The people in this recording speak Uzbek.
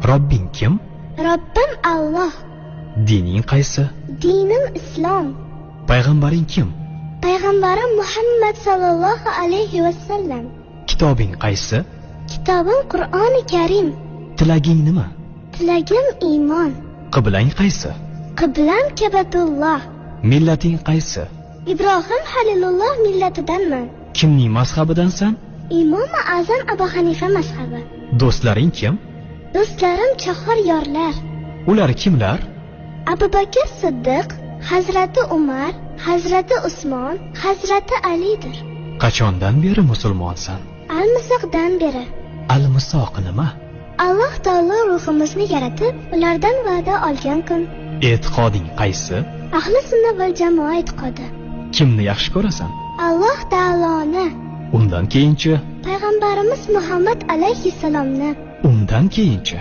Robbing kim? Robbim Alloh. Dining qaysi? Dinim Islom. Payg'ambaring kim? Payg'ambarim Muhammad sallallohu alayhi vasallam. Kitobing qaysi? Kitobim Qur'oni Karim. Tilaging nima? Tilagim iymon. Qiblang qaysi? Qiblam Kabatulloh. Millating qaysi? Ibrohim Halilulloh millatidanman. Kimning mazhabidansan? Imom Azam Abu Hanifa mazhabi. Do'stlaring kim? Do'stlarim chahor yorlar. Ular kimlar? Abu Bakr Siddiq, Hazrati Umar, Hazrati Usmon, Hazrati Alidir. Qachondan beri musulmonsan? Al-Misoqdan beri. Al-Misoq nima? Alloh taolo ruhimizni yaratib, ulardan va'da olgan kun. E'tiqoding qaysi? Ahli sunna val jamoa e'tiqodi. Kimni yaxshi ko'rasan? Alloh taoloni. Undan keyinchi? Payg'ambarimiz Muhammad alayhissalomni. Undan keyinchi?